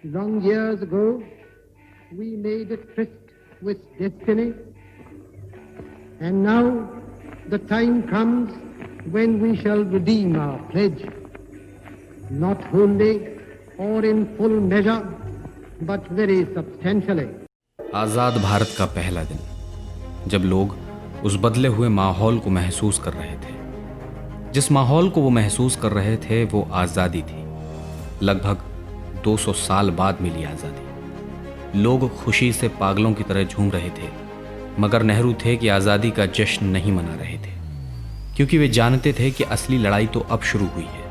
Long years ago, we made a tryst with destiny, and now the time comes when we shall redeem our pledge, not wholly or in full measure, but very substantially. आज़ाद भारत का पहला दिन, जब लोग उस बदले हुए माहौल को महसूस कर रहे थे। जिस माहौल को वो महसूस कर रहे थे वो आज़ादी थी। लगभग 200 साल बाद मिली आज़ादी। लोग खुशी से पागलों की तरह झूम रहे थे, मगर नेहरू थे कि आज़ादी का जश्न नहीं मना रहे थे, क्योंकि वे जानते थे कि असली लड़ाई तो अब शुरू हुई है।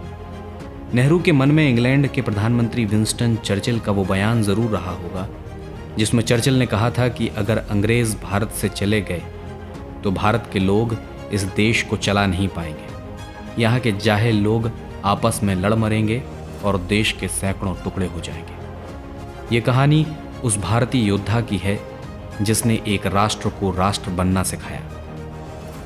नेहरू के मन में इंग्लैंड के प्रधानमंत्री विंस्टन चर्चिल का वो बयान ज़रूर रहा होगा जिसमें चर्चिल ने कहा था कि अगर अंग्रेज़ भारत से चले गए तो भारत के लोग इस देश को चला नहीं पाएंगे। यहाँ के जाहिल लोग आपस में लड़ मरेंगे और देश के सैकड़ों टुकड़े हो जाएंगे। ये कहानी उस भारतीय योद्धा की है जिसने एक राष्ट्र को राष्ट्र बनना सिखाया।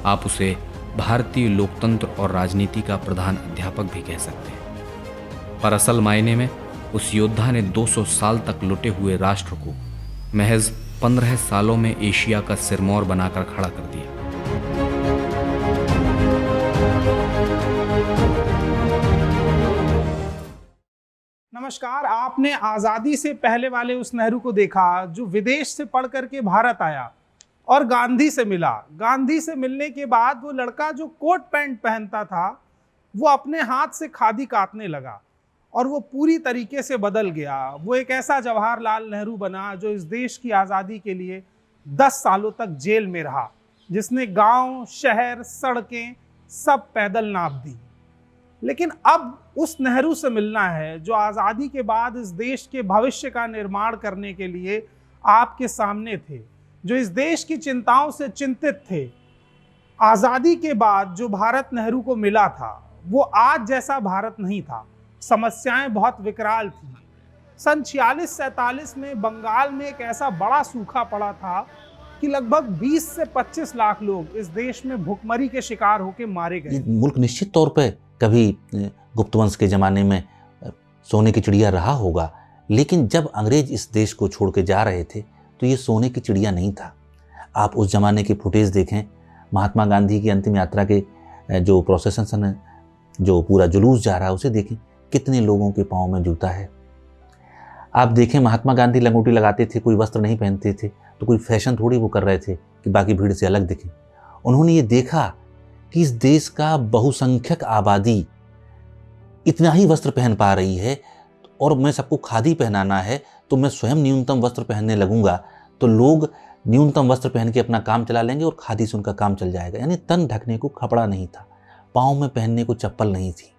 आप उसे भारतीय लोकतंत्र और राजनीति का प्रधान अध्यापक भी कह सकते हैं, पर असल मायने में उस योद्धा ने 200 साल तक लुटे हुए राष्ट्र को महज 15 सालों में एशिया का सिरमौर बनाकर खड़ा कर दिया। नमस्कार। आपने आज़ादी से पहले वाले उस नेहरू को देखा जो विदेश से पढ़ करके भारत आया और गांधी से मिला। गांधी से मिलने के बाद वो लड़का जो कोट पैंट पहनता था वो अपने हाथ से खादी काटने लगा और वो पूरी तरीके से बदल गया। वो एक ऐसा जवाहरलाल नेहरू बना जो इस देश की आज़ादी के लिए 10 सालों तक जेल में रहा, जिसने गांव, शहर, सड़कें सब पैदल नाप दी। लेकिन अब उस नेहरू से मिलना है जो आज़ादी के बाद इस देश के भविष्य का निर्माण करने के लिए आपके सामने थे, जो इस देश की चिंताओं से चिंतित थे। आज़ादी के बाद जो भारत नेहरू को मिला था वो आज जैसा भारत नहीं था। समस्याएं बहुत विकराल थी। सन 46-47 में बंगाल में एक ऐसा बड़ा सूखा पड़ा था कि लगभग 20 से 25 लाख लोग इस देश में भुखमरी के शिकार होकर मारे गए। मुल्क निश्चित तौर पे कभी गुप्त वंश के ज़माने में सोने की चिड़िया रहा होगा, लेकिन जब अंग्रेज इस देश को छोड़ के जा रहे थे तो ये सोने की चिड़िया नहीं था। आप उस ज़माने के फुटेज देखें, महात्मा गांधी की अंतिम यात्रा के जो प्रोसेसन है, जो पूरा जुलूस जा रहा है, उसे देखें, कितने लोगों के पाँव में जूता है। आप देखें, महात्मा गांधी लंगोटी लगाते थे, कोई वस्त्र नहीं पहनते थे, तो कोई फैशन थोड़ी वो कर रहे थे कि बाकी भीड़ से अलग दिखें। उन्होंने ये देखा कि इस देश का बहुसंख्यक आबादी इतना ही वस्त्र पहन पा रही है और मैं सबको खादी पहनाना है, तो मैं स्वयं न्यूनतम वस्त्र पहनने लगूंगा तो लोग न्यूनतम वस्त्र पहन के अपना काम चला लेंगे और खादी से उनका काम चल जाएगा। यानी तन ढकने को कपड़ा नहीं था, पाँव में पहनने को चप्पल नहीं थी।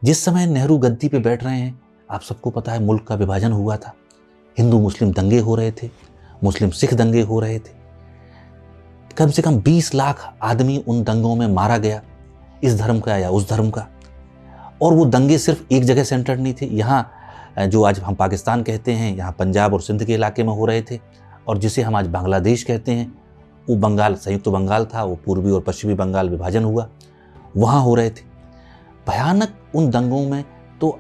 जिस समय नेहरू गद्दी पे बैठ रहे हैं, आप सबको पता है मुल्क का विभाजन हुआ था, हिंदू मुस्लिम दंगे हो रहे थे, मुस्लिम सिख दंगे हो रहे थे। कम से कम 20 लाख आदमी उन दंगों में मारा गया, इस धर्म का या उस धर्म का। और वो दंगे सिर्फ एक जगह सेंटर्ड नहीं थे। यहाँ जो आज हम पाकिस्तान कहते हैं, यहाँ पंजाब और सिंध के इलाके में हो रहे थे, और जिसे हम आज बांग्लादेश कहते हैं, वो बंगाल, संयुक्त बंगाल था, वो पूर्वी और पश्चिमी बंगाल विभाजन हुआ, वहाँ हो रहे थे। भयानक उन दंगों में तो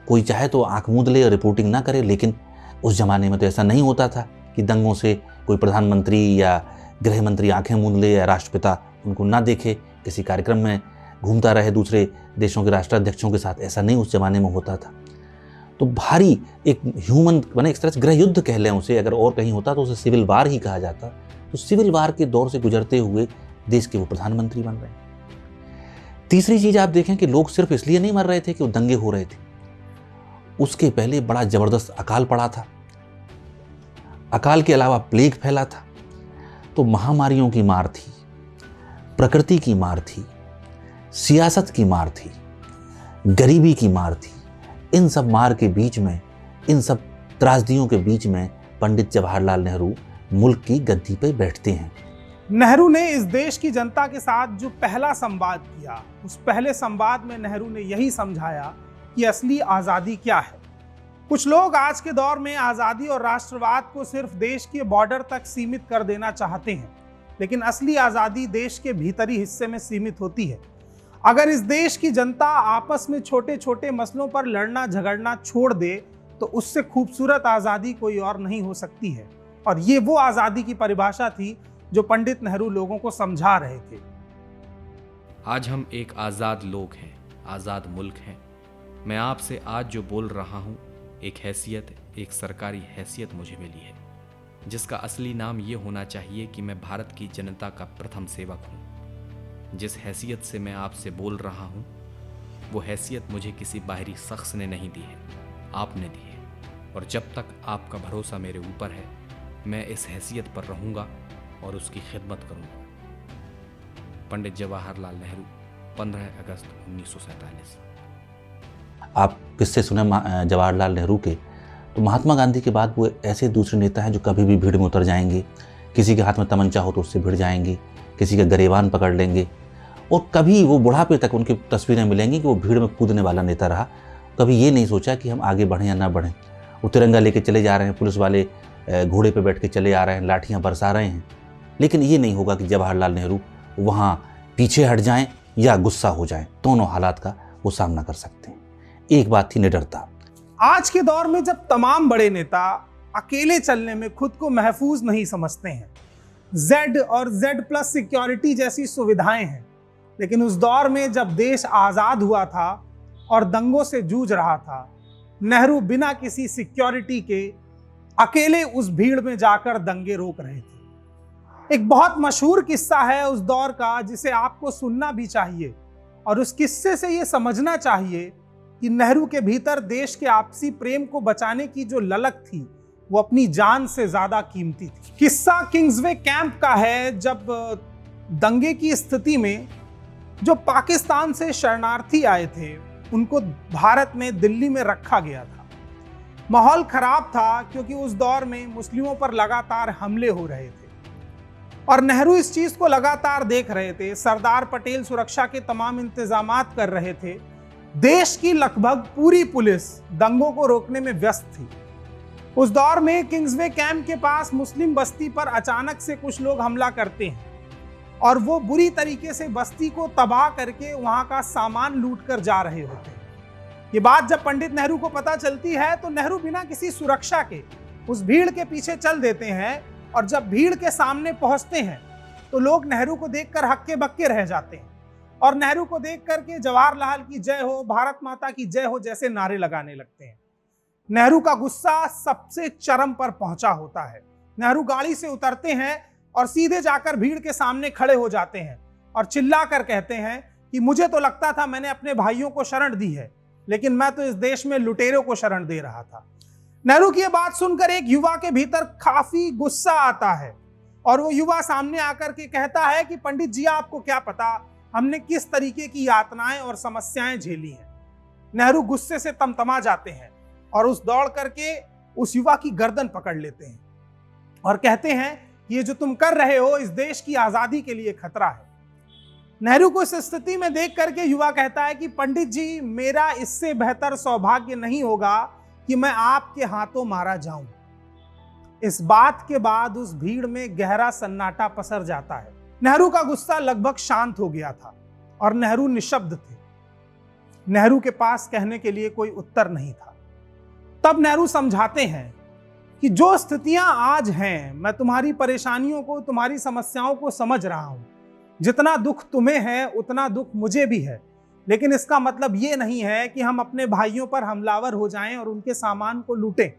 कोई चाहे तो आंख मूंद ले और रिपोर्टिंग ना करे, लेकिन उस ज़माने में तो ऐसा नहीं होता था कि दंगों से कोई प्रधानमंत्री या गृह मंत्री आंखें मूंद ले या राष्ट्रपिता उनको ना देखे, किसी कार्यक्रम में घूमता रहे दूसरे देशों के राष्ट्राध्यक्षों के साथ। ऐसा नहीं उस ज़माने में होता था। तो भारी एक ह्यूमन बने, एक तरह से गृह युद्ध कह लें उसे, अगर और कहीं होता तो उसे सिविल वार ही कहा जाता। तो सिविल वार के दौर से गुजरते हुए देश के वो प्रधानमंत्री बन रहे हैं। तीसरी चीज़ आप देखें कि लोग सिर्फ इसलिए नहीं मर रहे थे कि वो दंगे हो रहे थे, उसके पहले बड़ा ज़बरदस्त अकाल पड़ा था। अकाल के अलावा प्लेग फैला था। तो महामारियों की मार थी, प्रकृति की मार थी, सियासत की मार थी, गरीबी की मार थी। इन सब मार के बीच में, इन सब त्रासदियों के बीच में पंडित जवाहरलाल नेहरू मुल्क की गद्दी पे बैठते हैं। नेहरू ने इस देश की जनता के साथ जो पहला संवाद किया, उस पहले संवाद में नेहरू ने यही समझाया कि असली आज़ादी क्या है। कुछ लोग आज के दौर में आज़ादी और राष्ट्रवाद को सिर्फ देश के बॉर्डर तक सीमित कर देना चाहते हैं, लेकिन असली आज़ादी देश के भीतरी हिस्से में सीमित होती है। अगर इस देश की जनता आपस में छोटे छोटे मसलों पर लड़ना झगड़ना छोड़ दे तो उससे खूबसूरत आज़ादी कोई और नहीं हो सकती है। और ये वो आज़ादी की परिभाषा थी जो पंडित नेहरू लोगों को समझा रहे थे। आज हम एक आज़ाद लोग हैं, आज़ाद मुल्क हैं। मैं आपसे आज जो बोल रहा हूँ, एक हैसियत, एक सरकारी हैसियत मुझे मिली है, जिसका असली नाम ये होना चाहिए कि मैं भारत की जनता का प्रथम सेवक हूँ। जिस हैसियत से मैं आपसे बोल रहा हूँ, वो हैसियत मुझे किसी बाहरी शख्स ने नहीं दी है, आपने दी है। और जब तक आपका भरोसा मेरे ऊपर है, मैं इस हैसियत पर रहूँगा और उसकी खिदमत करूँगा। पंडित जवाहरलाल नेहरू, 15 अगस्त 1947। आप किससे सुने जवाहरलाल नेहरू के, तो महात्मा गांधी के बाद वो ऐसे दूसरे नेता हैं जो कभी भी भीड़ में उतर जाएंगे, किसी के हाथ में तमंचा हो तो उससे भिड़ जाएंगे, किसी का गरेबान पकड़ लेंगे, और कभी वो बुढ़ापे तक उनकी तस्वीरें मिलेंगी कि वो भीड़ में कूदने वाला नेता रहा। कभी ये नहीं सोचा कि हम आगे बढ़ें या ना बढ़ें। वो तिरंगा लेके चले जा रहे हैं, पुलिस वाले घोड़े पे बैठ के चले आ रहे हैं, लाठियाँ बरसा रहे हैं, लेकिन ये नहीं होगा कि जवाहरलाल नेहरू वहाँ पीछे हट जाएं या गुस्सा हो जाएं। दोनों हालात का वो सामना कर सकते हैं। एक बात थी निडरता। आज के दौर में जब तमाम बड़े नेता अकेले चलने में खुद को महफूज नहीं समझते हैं, Z और Z+ सिक्योरिटी जैसी सुविधाएं हैं, लेकिन उस दौर में जब देश आज़ाद हुआ था और दंगों से जूझ रहा था, नेहरू बिना किसी सिक्योरिटी के अकेले उस भीड़ में जाकर दंगे रोक रहे थे। एक बहुत मशहूर किस्सा है उस दौर का, जिसे आपको सुनना भी चाहिए, और उस किस्से से ये समझना चाहिए कि नेहरू के भीतर देश के आपसी प्रेम को बचाने की जो ललक थी, वो अपनी जान से ज्यादा कीमती थी। किस्सा किंग्सवे कैंप का है, जब दंगे की स्थिति में जो पाकिस्तान से शरणार्थी आए थे, उनको भारत में दिल्ली में रखा गया था। माहौल खराब था क्योंकि उस दौर में मुस्लिमों पर लगातार हमले हो रहे थे और नेहरू इस चीज को लगातार देख रहे थे। सरदार पटेल सुरक्षा के तमाम इंतजामात कर रहे थे। देश की लगभग पूरी पुलिस दंगों को रोकने में व्यस्त थी। उस दौर में किंग्सवे कैंप के पास मुस्लिम बस्ती पर अचानक से कुछ लोग हमला करते हैं और वो बुरी तरीके से बस्ती को तबाह करके वहां का सामान लूट कर जा रहे होते हैं। ये बात जब पंडित नेहरू को पता चलती है तो नेहरू बिना किसी सुरक्षा के उस भीड़ के पीछे चल देते हैं, और जब भीड़ के सामने पहुंचते हैं तो लोग नेहरू को देखकर हक्के बक्के रह जाते हैं और नेहरू को देख करके जवाहरलाल की जय हो, भारत माता की जय हो जैसे नारे लगाने लगते हैं। नेहरू का गुस्सा सबसे चरम पर पहुंचा होता है। नेहरू गाड़ी से उतरते हैं और सीधे जाकर भीड़ के सामने खड़े हो जाते हैं और चिल्लाकर कहते हैं कि मुझे तो लगता था मैंने अपने भाइयों को शरण दी है, लेकिन मैं तो इस देश में लुटेरों को शरण दे रहा था। नेहरू की यह बात सुनकर एक युवा के भीतर काफी गुस्सा आता है और वो युवा सामने आकर के कहता है कि पंडित जी, आपको क्या पता हमने किस तरीके की यातनाएं और समस्याएं झेली हैं। नेहरू गुस्से से तमतमा जाते हैं और उस दौड़ करके उस युवा की गर्दन पकड़ लेते हैं और कहते हैं, ये जो तुम कर रहे हो इस देश की आजादी के लिए खतरा है। नेहरू को इस स्थिति में देख करके युवा कहता है कि पंडित जी, मेरा इससे बेहतर सौभाग्य नहीं होगा कि मैं आपके हाथों मारा जाऊं। इस बात के बाद उस भीड़ में गहरा सन्नाटा पसर जाता है। नेहरू का गुस्सा लगभग शांत हो गया था और नेहरू निशब्द थे। नेहरू के पास कहने के लिए कोई उत्तर नहीं था। तब नेहरू समझाते हैं कि जो स्थितियां आज हैं, मैं तुम्हारी परेशानियों को, तुम्हारी समस्याओं को समझ रहा हूं। जितना दुख तुम्हें है उतना दुख मुझे भी है, लेकिन इसका मतलब ये नहीं है कि हम अपने भाइयों पर हमलावर हो जाएं और उनके सामान को लूटें।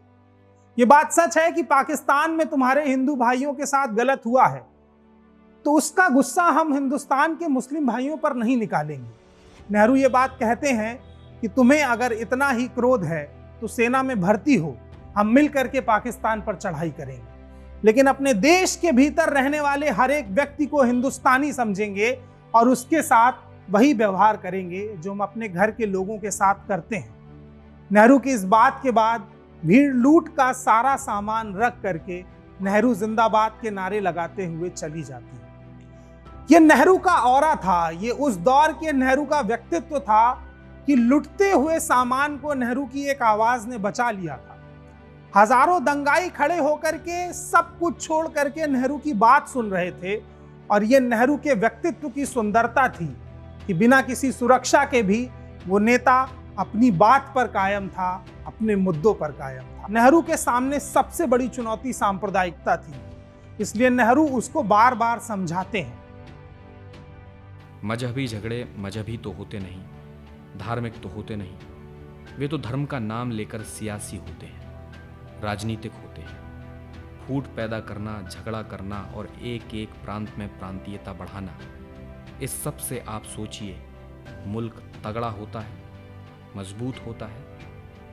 ये बात सच है कि पाकिस्तान में तुम्हारे हिंदू भाइयों के साथ गलत हुआ है, तो उसका गुस्सा हम हिंदुस्तान के मुस्लिम भाइयों पर नहीं निकालेंगे। नेहरू ये बात कहते हैं कि तुम्हें अगर इतना ही क्रोध है तो सेना में भर्ती हो, हम मिल करके पाकिस्तान पर चढ़ाई करेंगे, लेकिन अपने देश के भीतर रहने वाले हर एक व्यक्ति को हिंदुस्तानी समझेंगे और उसके साथ वही व्यवहार करेंगे जो हम अपने घर के लोगों के साथ करते हैं। नेहरू की इस बात के बाद भीड़ लूट का सारा सामान रख करके नेहरू जिंदाबाद के नारे लगाते हुए चली जाती है। यह नेहरू का ऑरा था, ये उस दौर के नेहरू का व्यक्तित्व था कि लुटते हुए सामान को नेहरू की एक आवाज ने बचा लिया था। हजारों दंगाई खड़े होकर के सब कुछ छोड़ करके नेहरू की बात सुन रहे थे और यह नेहरू के व्यक्तित्व की सुंदरता थी कि बिना किसी सुरक्षा के भी वो नेता अपनी बात पर कायम था, अपने मुद्दों पर कायम था। नेहरू के सामने सबसे बड़ी चुनौती सांप्रदायिकता थी, इसलिए नेहरू उसको बार बार समझाते हैं। मजहबी झगड़े मजहबी तो होते नहीं, धार्मिक तो होते नहीं, वे तो धर्म का नाम लेकर सियासी होते हैं, राजनीतिक होते हैं। फूट पैदा करना, झगड़ा करना और एक एक प्रांत में प्रांतीयता बढ़ाना, इस सब से आप सोचिए, मुल्क तगड़ा होता है, मजबूत होता है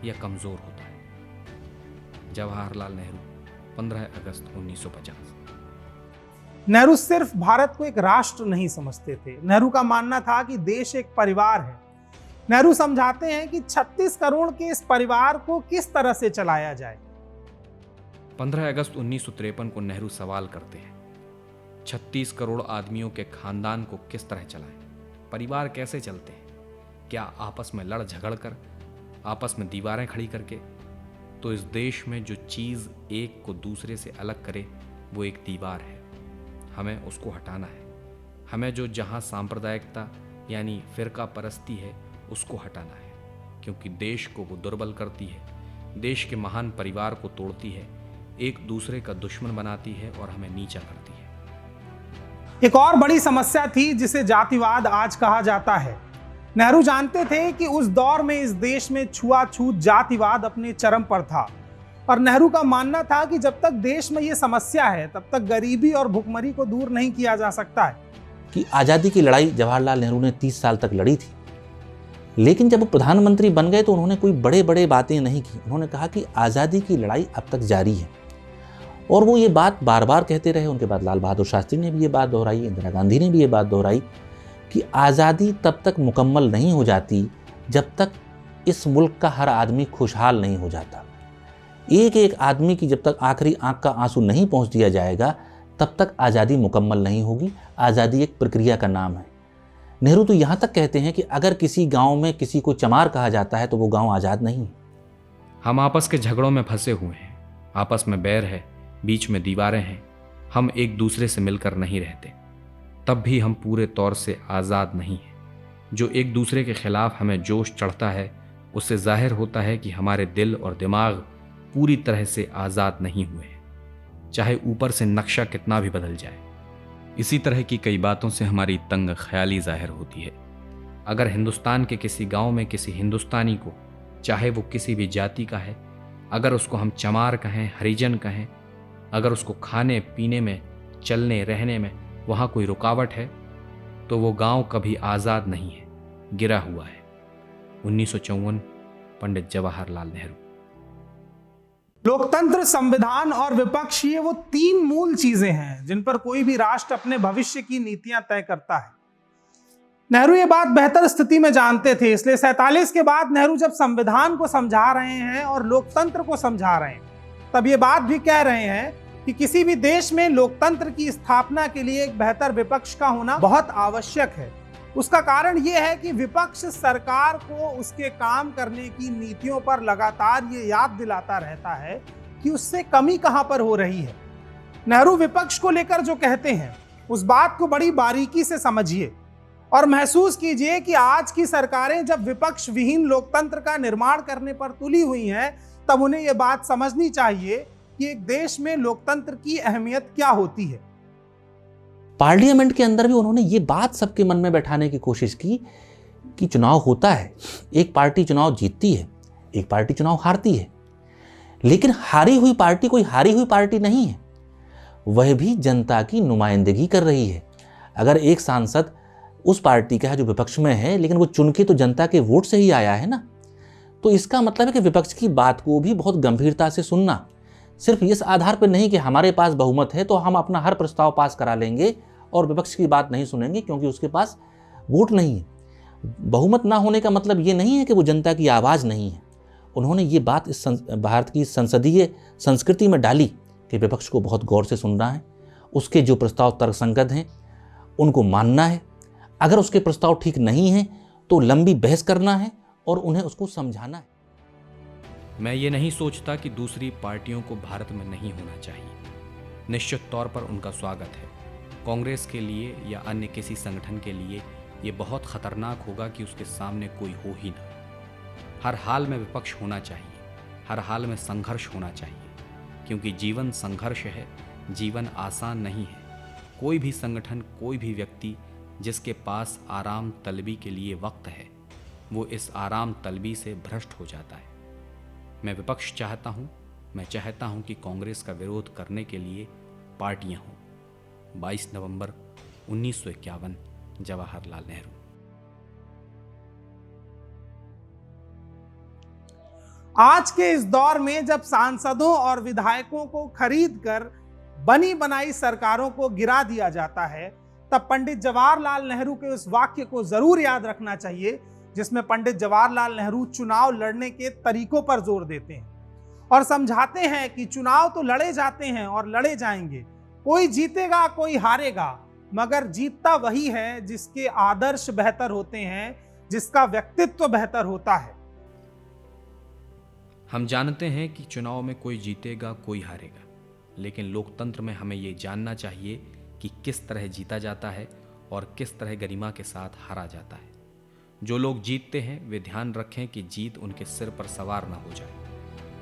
या कमजोर होता है। जवाहरलाल नेहरू, 15 अगस्त 1950। नेहरू सिर्फ भारत को एक राष्ट्र नहीं समझते थे। नेहरू का मानना था कि देश एक परिवार है। नेहरू समझाते हैं कि 36 करोड़ के इस परिवार को किस तरह से चलाया जाए। 15 अगस्त 1953 को नेहरू सवाल करते हैं, 36 करोड़ आदमियों के खानदान को किस तरह चलाएं? परिवार कैसे चलते हैं? क्या आपस में लड़ झगड़ कर, आपस में दीवारें खड़ी करके? तो इस देश में जो चीज़ एक को दूसरे से अलग करे वो एक दीवार है, हमें उसको हटाना है। हमें जो जहाँ सांप्रदायिकता यानी फिरका परस्ती है उसको हटाना है, क्योंकि देश को वो दुर्बल करती है, देश के महान परिवार को तोड़ती है, एक दूसरे का दुश्मन बनाती है और हमें नीचा करती है। एक और बड़ी समस्या थी जिसे जातिवाद आज कहा जाता है। नेहरू जानते थे कि उस दौर में इस देश में छुआछूत जातिवाद अपने चरम पर था और नेहरू का मानना था कि जब तक देश में ये समस्या है तब तक गरीबी और भुखमरी को दूर नहीं किया जा सकता है। कि आज़ादी की लड़ाई जवाहरलाल नेहरू ने 30 साल तक लड़ी थी, लेकिन जब वो प्रधानमंत्री बन गए तो उन्होंने कोई बड़े बड़े बातें नहीं की। उन्होंने कहा कि आज़ादी की लड़ाई अब तक जारी है, और वो ये बात बार बार कहते रहे। उनके बाद लाल बहादुर शास्त्री ने भी ये बात दोहराई, इंदिरा गांधी ने भी ये बात दोहराई कि आज़ादी तब तक मुकम्मल नहीं हो जाती जब तक इस मुल्क का हर आदमी खुशहाल नहीं हो जाता। एक एक आदमी की जब तक आखिरी आंख का आंसू नहीं पहुंच दिया जाएगा तब तक आज़ादी मुकम्मल नहीं होगी। आज़ादी एक प्रक्रिया का नाम है। नेहरू तो यहाँ तक कहते हैं कि अगर किसी गांव में किसी को चमार कहा जाता है तो वो गांव आज़ाद नहीं है। हम आपस के झगड़ों में फंसे हुए हैं, आपस में बैर है, बीच में दीवारें हैं, हम एक दूसरे से मिलकर नहीं रहते, तब भी हम पूरे तौर से आज़ाद नहीं हैं। जो एक दूसरे के खिलाफ हमें जोश चढ़ता है उससे जाहिर होता है कि हमारे दिल और दिमाग पूरी तरह से आज़ाद नहीं हुए हैं, चाहे ऊपर से नक्शा कितना भी बदल जाए। इसी तरह की कई बातों से हमारी तंग ख्याली जाहिर होती है। अगर हिंदुस्तान के किसी गांव में किसी हिंदुस्तानी को, चाहे वो किसी भी जाति का है, अगर उसको हम चमार कहें, हरिजन कहें, अगर उसको खाने पीने में, चलने रहने में वहाँ कोई रुकावट है तो वो गांव कभी आज़ाद नहीं है, गिरा हुआ है। 1954, पंडित जवाहरलाल नेहरू। लोकतंत्र, संविधान और विपक्ष, ये वो तीन मूल चीजें हैं जिन पर कोई भी राष्ट्र अपने भविष्य की नीतियां तय करता है। नेहरू ये बात बेहतर स्थिति में जानते थे, इसलिए 47 के बाद नेहरू जब संविधान को समझा रहे हैं और लोकतंत्र को समझा रहे हैं तब ये बात भी कह रहे हैं कि किसी भी देश में लोकतंत्र की स्थापना के लिए एक बेहतर विपक्ष का होना बहुत आवश्यक है। उसका कारण यह है कि विपक्ष सरकार को उसके काम करने की नीतियों पर लगातार ये याद दिलाता रहता है कि उससे कमी कहां पर हो रही है। नेहरू विपक्ष को लेकर जो कहते हैं उस बात को बड़ी बारीकी से समझिए और महसूस कीजिए कि आज की सरकारें जब विपक्ष विहीन लोकतंत्र का निर्माण करने पर तुली हुई हैं तब उन्हें यह बात समझनी चाहिए कि एक देश में लोकतंत्र की अहमियत क्या होती है। पार्लियामेंट के अंदर भी उन्होंने ये बात सबके मन में बैठाने की कोशिश की कि चुनाव होता है, एक पार्टी चुनाव जीतती है, एक पार्टी चुनाव हारती है, लेकिन हारी हुई पार्टी कोई हारी हुई पार्टी नहीं है, वह भी जनता की नुमाइंदगी कर रही है। अगर एक सांसद उस पार्टी का है जो विपक्ष में है, लेकिन वो चुन के तो जनता के वोट से ही आया है ना, तो इसका मतलब है कि विपक्ष की बात को भी बहुत गंभीरता से सुनना, सिर्फ इस आधार पर नहीं कि हमारे पास बहुमत है तो हम अपना हर प्रस्ताव पास करा लेंगे और विपक्ष की बात नहीं सुनेंगे क्योंकि उसके पास वोट नहीं है। बहुमत ना होने का मतलब ये नहीं है कि वो जनता की आवाज़ नहीं है। उन्होंने ये बात इस भारत की संसदीय संस्कृति में डाली कि विपक्ष को बहुत गौर से सुनना है, उसके जो प्रस्ताव तर्कसंगत हैं उनको मानना है, अगर उसके प्रस्ताव ठीक नहीं हैं तो लंबी बहस करना है और उन्हें उसको समझाना है। मैं ये नहीं सोचता कि दूसरी पार्टियों को भारत में नहीं होना चाहिए। निश्चित तौर पर उनका स्वागत है। कांग्रेस के लिए या अन्य किसी संगठन के लिए ये बहुत खतरनाक होगा कि उसके सामने कोई हो ही ना। हर हाल में विपक्ष होना चाहिए, हर हाल में संघर्ष होना चाहिए, क्योंकि जीवन संघर्ष है, जीवन आसान नहीं है। कोई भी संगठन, कोई भी व्यक्ति जिसके पास आराम तलबी के लिए वक्त है, वो इस आराम तलबी से भ्रष्ट हो जाता है। मैं विपक्ष चाहता हूँ, मैं चाहता हूँ कि कांग्रेस का विरोध करने के लिए पार्टियां हों। 22 नवंबर 1951, जवाहरलाल नेहरू। आज के इस दौर में जब सांसदों और विधायकों को खरीद कर बनी बनाई सरकारों को गिरा दिया जाता है, तब पंडित जवाहरलाल नेहरू के उस वाक्य को जरूर याद रखना चाहिए जिसमें पंडित जवाहरलाल नेहरू चुनाव लड़ने के तरीकों पर जोर देते हैं और समझाते हैं कि चुनाव तो लड़े जाते हैं और लड़े जाएंगे, कोई जीतेगा कोई हारेगा, मगर जीतता वही है जिसके आदर्श बेहतर होते हैं, जिसका व्यक्तित्व बेहतर होता है। हम जानते हैं कि चुनाव में कोई जीतेगा कोई हारेगा, लेकिन लोकतंत्र में हमें ये जानना चाहिए कि किस तरह जीता जाता है और किस तरह गरिमा के साथ हारा जाता है। जो लोग जीतते हैं वे ध्यान रखें कि जीत उनके सिर पर सवार ना हो जाए,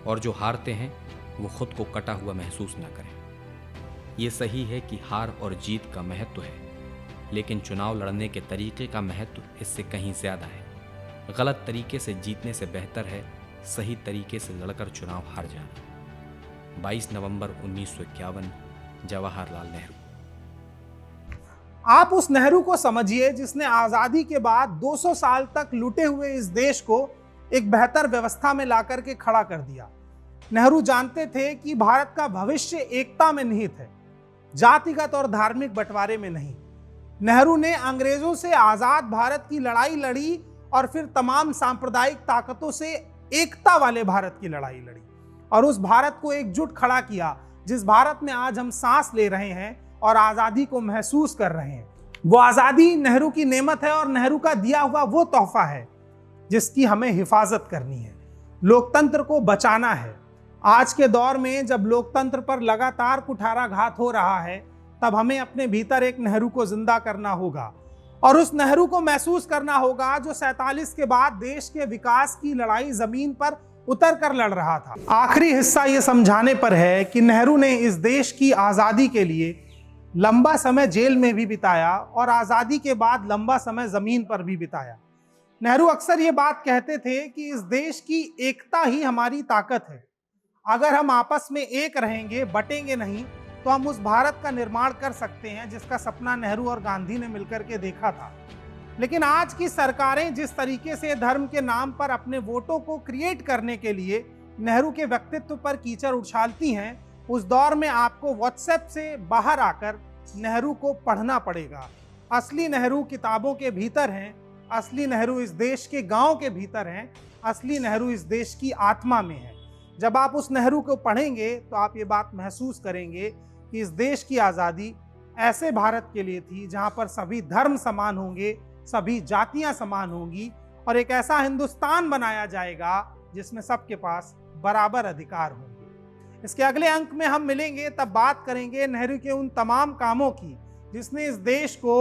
और जो हारते हैं वो खुद को कटा हुआ महसूस ना करें। ये सही है कि हार और जीत का महत्व है, लेकिन चुनाव लड़ने के तरीके का महत्व इससे कहीं ज्यादा है। गलत तरीके से जीतने से बेहतर है सही तरीके से लड़कर चुनाव हार जाना। 22 नवंबर 1951, जवाहरलाल नेहरू। आप उस नेहरू को समझिए जिसने आजादी के बाद 200 साल तक लूटे हुए इस देश को एक बेहतर व्यवस्था में लाकर के खड़ा कर दिया। नेहरू जानते थे कि भारत का भविष्य एकता में निहित है, जातिगत और धार्मिक बंटवारे में नहीं। नेहरू ने अंग्रेजों से आजाद भारत की लड़ाई लड़ी और फिर तमाम सांप्रदायिक ताकतों से एकता वाले भारत की लड़ाई लड़ी और उस भारत को एकजुट खड़ा किया जिस भारत में आज हम सांस ले रहे हैं और आजादी को महसूस कर रहे हैं। वो आजादी नेहरू की नेमत है और नेहरू का दिया हुआ वो तोहफा है जिसकी हमें हिफाजत करनी है, लोकतंत्र को बचाना है। आज के दौर में जब लोकतंत्र पर लगातार कुठाराघात हो रहा है, तब हमें अपने भीतर एक नेहरू को जिंदा करना होगा और उस नेहरू को महसूस करना होगा जो 47 के बाद देश के विकास की लड़ाई जमीन पर उतर कर लड़ रहा था। आखिरी हिस्सा ये समझाने पर है कि नेहरू ने इस देश की आज़ादी के लिए लंबा समय जेल में भी बिताया और आज़ादी के बाद लंबा समय जमीन पर भी बिताया। नेहरू अक्सर ये बात कहते थे कि इस देश की एकता ही हमारी ताकत है। अगर हम आपस में एक रहेंगे, बटेंगे नहीं, तो हम उस भारत का निर्माण कर सकते हैं जिसका सपना नेहरू और गांधी ने मिलकर के देखा था। लेकिन आज की सरकारें जिस तरीके से धर्म के नाम पर अपने वोटों को क्रिएट करने के लिए नेहरू के व्यक्तित्व पर कीचड़ उछालती हैं, उस दौर में आपको व्हाट्सएप से बाहर आकर नेहरू को पढ़ना पड़ेगा। असली नेहरू किताबों के भीतर हैं, असली नेहरू इस देश के गांव के भीतर हैं, असली नेहरू इस देश की आत्मा में है। जब आप उस नेहरू को पढ़ेंगे तो आप ये बात महसूस करेंगे कि इस देश की आज़ादी ऐसे भारत के लिए थी जहाँ पर सभी धर्म समान होंगे, सभी जातियाँ समान होंगी और एक ऐसा हिंदुस्तान बनाया जाएगा जिसमें सबके पास बराबर अधिकार होंगे। इसके अगले अंक में हम मिलेंगे, तब बात करेंगे नेहरू के उन तमाम कामों की जिसने इस देश को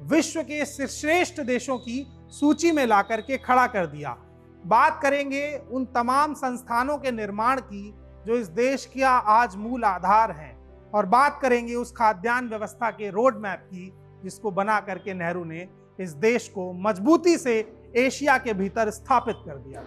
विश्व के श्रेष्ठ देशों की सूची में ला करके खड़ा कर दिया। बात करेंगे उन तमाम संस्थानों के निर्माण की जो इस देश का आज मूल आधार हैं और बात करेंगे उस खाद्यान्न व्यवस्था के रोड मैप की जिसको बना करके नेहरू ने इस देश को मजबूती से एशिया के भीतर स्थापित कर दिया।